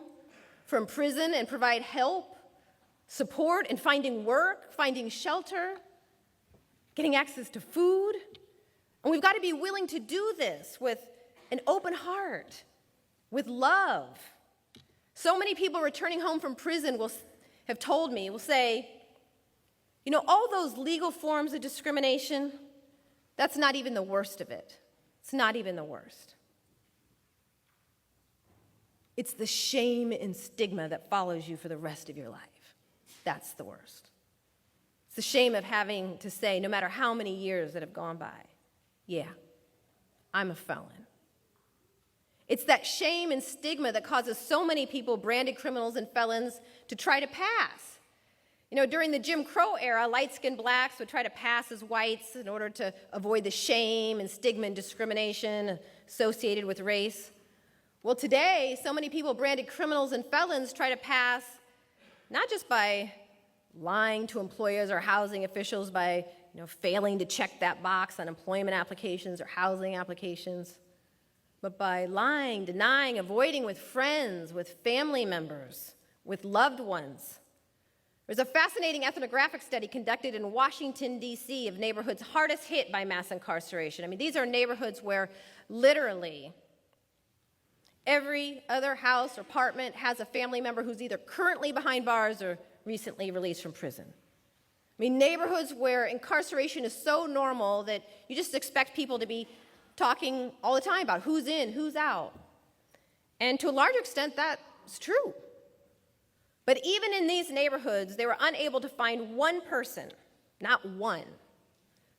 from prison and provide help, support in finding work, finding shelter, getting access to food. And we've got to be willing to do this with an open heart, with love. So many people returning home from prison will say, you know, all those legal forms of discrimination, that's not even the worst of it. It's not even the worst. It's the shame and stigma that follows you for the rest of your life. That's the worst. It's the shame of having to say, no matter how many years that have gone by, yeah, I'm a felon. It's that shame and stigma that causes so many people, branded criminals and felons, to try to pass. You know, during the Jim Crow era, light-skinned blacks would try to pass as whites in order to avoid the shame and stigma and discrimination associated with race. Well, today, so many people, branded criminals and felons, try to pass not just by lying to employers or housing officials, by failing to check that box on employment applications or housing applications, but by lying, denying, avoiding with friends, with family members, with loved ones. There's a fascinating ethnographic study conducted in Washington, D.C. of neighborhoods hardest hit by mass incarceration. I mean, these are neighborhoods where literally every other house or apartment has a family member who's either currently behind bars or recently released from prison. I mean, neighborhoods where incarceration is so normal that you just expect people to be talking all the time about who's in, who's out. And to a large extent, that's true. But even in these neighborhoods, they were unable to find one person, not one,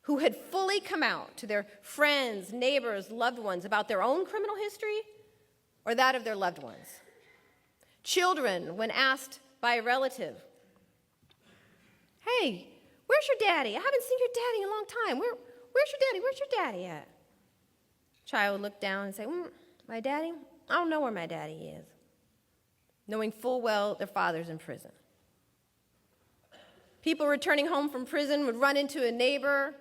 who had fully come out to their friends, neighbors, loved ones about their own criminal history or that of their loved ones. Children, when asked by a relative, hey, where's your daddy? I haven't seen your daddy in a long time. Where's your daddy? Where's your daddy at? Child would look down and say, my daddy? I don't know where my daddy is, knowing full well their father's in prison. People returning home from prison would run into a neighbor,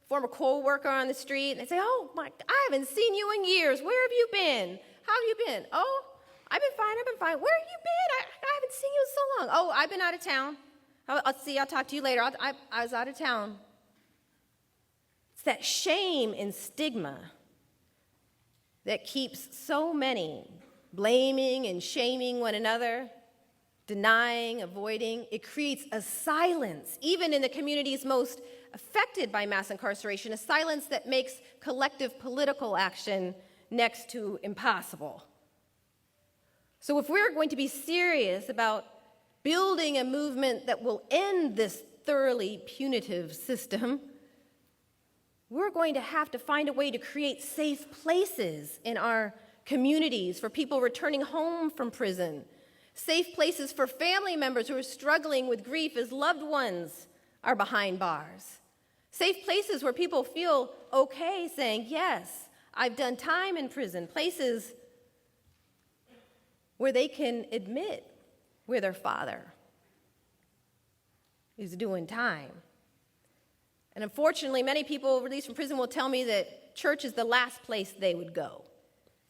former co-worker on the street, and they'd say, oh, I haven't seen you in years. Where have you been? How have you been? Oh, I've been fine. Where have you been? I haven't haven't seen you in so long. Oh, I've been out of town. I'll talk to you later. I was out of town. It's that shame and stigma that keeps so many blaming and shaming one another, denying, avoiding. It creates a silence, even in the communities most affected by mass incarceration, a silence that makes collective political action next to impossible. So if we're going to be serious about building a movement that will end this thoroughly punitive system, we're going to have to find a way to create safe places in our communities for people returning home from prison, safe places for family members who are struggling with grief as loved ones are behind bars, safe places where people feel okay saying, yes, I've done time in prison, places where they can admit where their father is doing time. And unfortunately, many people released from prison will tell me that church is the last place they would go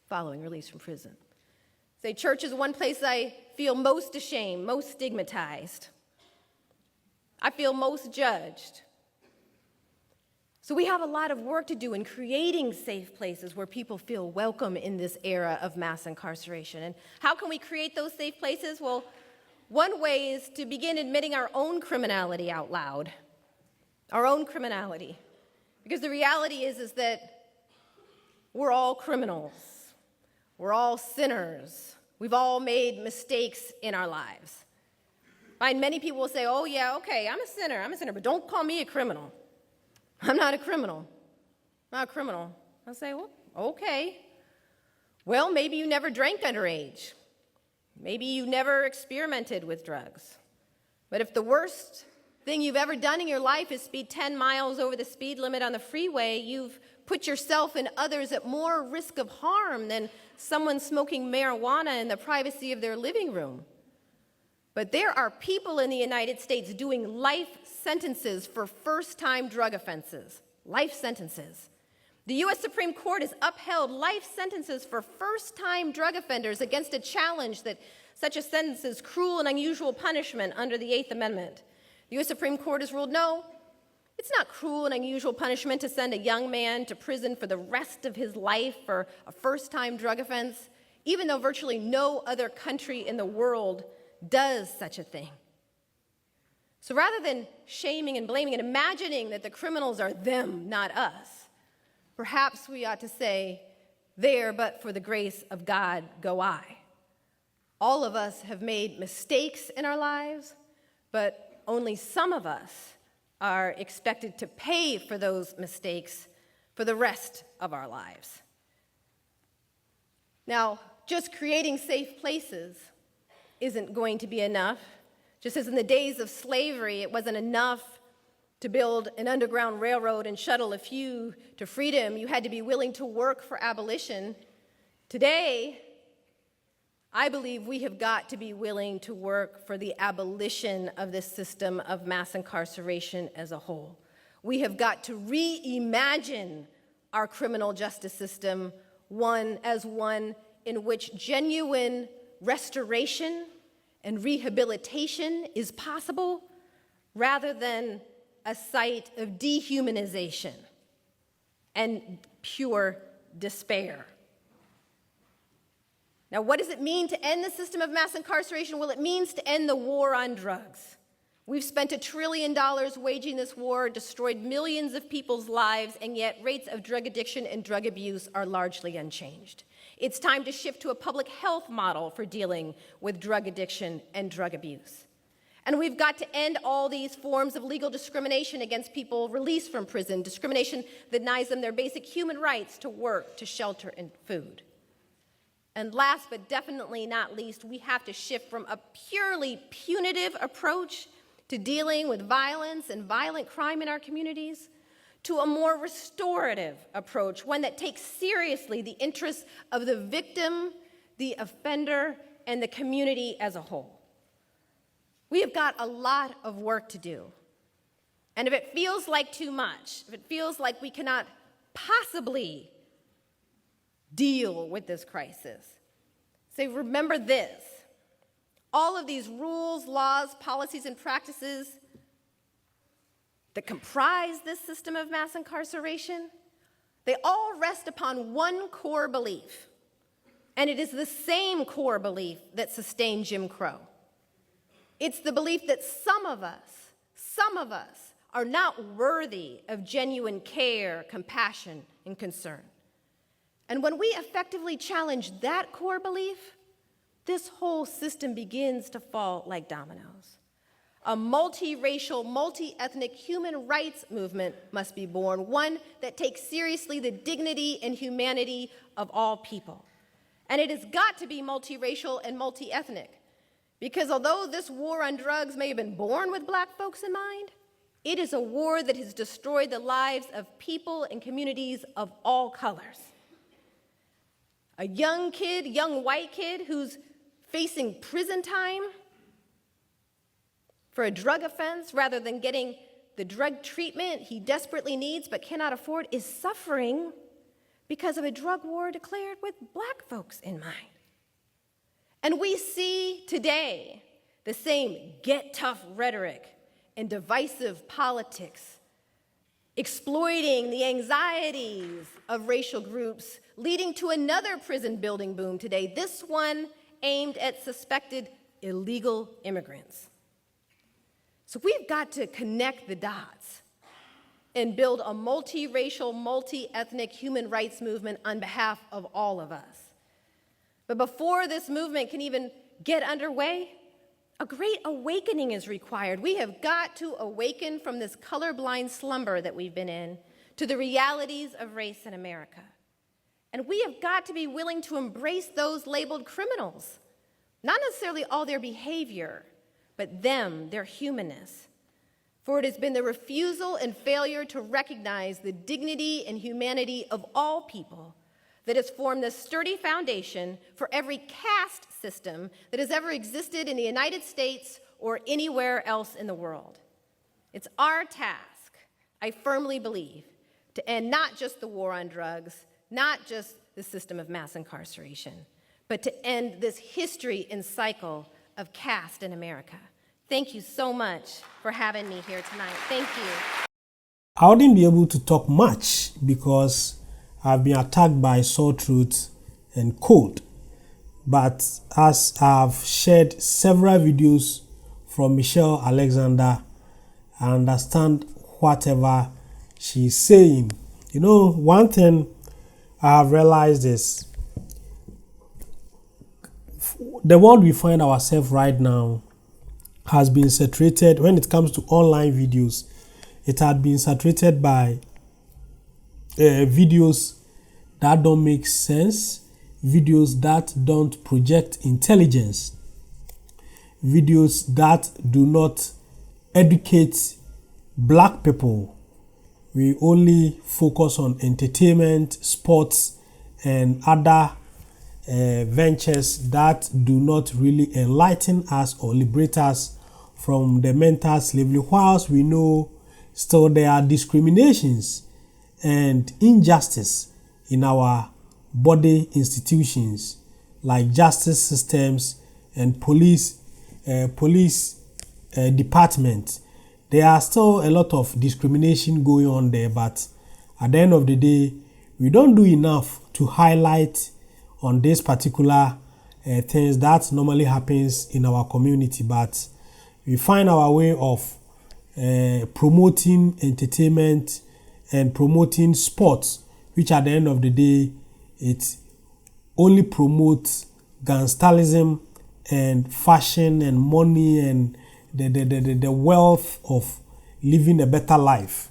following release from prison. Say, church is the one place I feel most ashamed, most stigmatized. I feel most judged. So we have a lot of work to do in creating safe places where people feel welcome in this era of mass incarceration. And how can we create those safe places? Well, one way is to begin admitting our own criminality out loud. Our own criminality. Because the reality is that we're all criminals. We're all sinners. We've all made mistakes in our lives. And many people will say, oh yeah, okay, I'm a sinner, but don't call me a criminal. I'm not a criminal. I'm not a criminal. I'll say, well, okay. Well, maybe you never drank underage. Maybe you never experimented with drugs. But if the worst thing you've ever done in your life is speed 10 miles over the speed limit on the freeway, you've put yourself and others at more risk of harm than someone smoking marijuana in the privacy of their living room. But there are people in the United States doing life sentences for first-time drug offenses. Life sentences. The U.S. Supreme Court has upheld life sentences for first-time drug offenders against a challenge that such a sentence is cruel and unusual punishment under the Eighth Amendment. The U.S. Supreme Court has ruled, no, it's not cruel and unusual punishment to send a young man to prison for the rest of his life for a first-time drug offense, even though virtually no other country in the world does such a thing. So rather than shaming and blaming and imagining that the criminals are them, not us, perhaps we ought to say, there but for the grace of God go I. All of us have made mistakes in our lives, but only some of us are expected to pay for those mistakes for the rest of our lives. Now, just creating safe places isn't going to be enough. Just as in the days of slavery, it wasn't enough to build an underground railroad and shuttle a few to freedom. You had to be willing to work for abolition. Today, I believe we have got to be willing to work for the abolition of this system of mass incarceration as a whole. We have got to reimagine our criminal justice system, one in which genuine restoration and rehabilitation is possible, rather than a site of dehumanization and pure despair. Now, what does it mean to end the system of mass incarceration? Well, it means to end the war on drugs. We've spent $1 trillion waging this war, destroyed millions of people's lives, and yet rates of drug addiction and drug abuse are largely unchanged. It's time to shift to a public health model for dealing with drug addiction and drug abuse. And we've got to end all these forms of legal discrimination against people released from prison, discrimination that denies them their basic human rights to work, to shelter, and food. And last but definitely not least, we have to shift from a purely punitive approach to dealing with violence and violent crime in our communities to a more restorative approach, one that takes seriously the interests of the victim, the offender, and the community as a whole. We have got a lot of work to do. And if it feels like too much, if it feels like we cannot possibly deal with this crisis, say, remember this. all of these rules, laws, policies, and practices that comprise this system of mass incarceration, they all rest upon one core belief, and it is the same core belief that sustained Jim Crow. It's the belief that some of us are not worthy of genuine care, compassion, and concern. And when we effectively challenge that core belief, this whole system begins to fall like dominoes. A multiracial, multi-ethnic human rights movement must be born, one that takes seriously the dignity and humanity of all people. And it has got to be multiracial and multi-ethnic, because although this war on drugs may have been born with black folks in mind, it is a war that has destroyed the lives of people and communities of all colors. A young kid, young white kid who's facing prison time for a drug offense rather than getting the drug treatment he desperately needs but cannot afford is suffering because of a drug war declared with black folks in mind. And we see today the same get tough rhetoric and divisive politics exploiting the anxieties of racial groups, leading to another prison building boom today, this one aimed at suspected illegal immigrants. So we've got to connect the dots and build a multiracial, multi-ethnic human rights movement on behalf of all of us. But before this movement can even get underway, a great awakening is required. We have got to awaken from this colorblind slumber that we've been in to the realities of race in America. And we have got to be willing to embrace those labeled criminals, not necessarily all their behavior, but them, their humanness. For it has been the refusal and failure to recognize the dignity and humanity of all people that has formed the sturdy foundation for every caste system that has ever existed in the United States or anywhere else in the world. It's our task, I firmly believe, to end not just the war on drugs, not just the system of mass incarceration, but to end this history and cycle of caste in America. Thank you so much for having me here tonight. Thank you. I wouldn't be able to talk much because I've been attacked by sore throat and cold. But as I've shared several videos from Michelle Alexander, I understand whatever she's saying. You know, one thing I have realized is the world we find ourselves right now has been saturated. When it comes to online videos, it had been saturated by videos that don't make sense, videos that don't project intelligence, videos that do not educate black people. We only focus on entertainment, sports, and other ventures that do not really enlighten us or liberate us from the mental slavery, whilst we know still there are discriminations and injustice in our body institutions like justice systems and police department. There are still a lot of discrimination going on there, but at the end of the day, we don't do enough to highlight on this particular things that normally happens in our community, but we find our way of promoting entertainment and promoting sports, which at the end of the day, it only promotes gangsterism and fashion and money and the wealth of living a better life.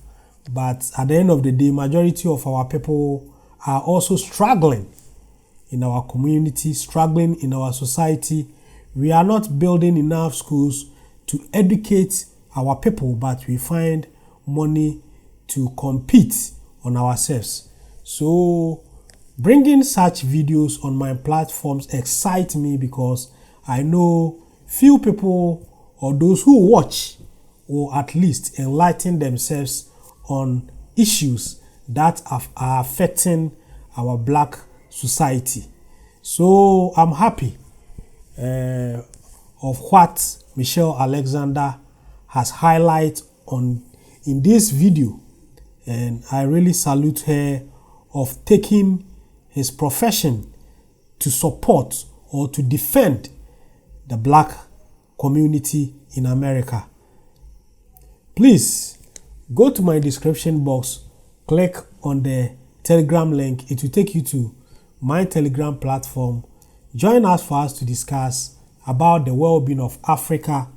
But at the end of the day, majority of our people are also struggling in our community, struggling in our society. We are not building enough schools to educate our people, but we find money to compete on ourselves. So bringing such videos on my platforms excite me because I know few people or those who watch or at least enlighten themselves on issues that are affecting our black society. So I'm happy of what Michelle Alexander has highlighted in this video, and I really salute her of taking his profession to support or to defend the black community in America. Please go to my description box, click on the Telegram link. It will take you to my Telegram platform. Join us for us to discuss about the well-being of Africa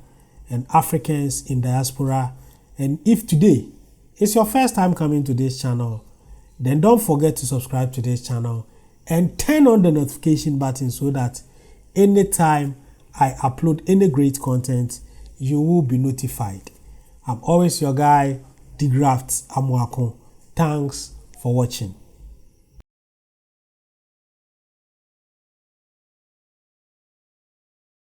and Africans in diaspora. And if today is your first time coming to this channel, then don't forget to subscribe to this channel and turn on the notification button so that anytime I upload any great content, you will be notified. I'm always your guy, De-Graft Amoako. Thanks for watching.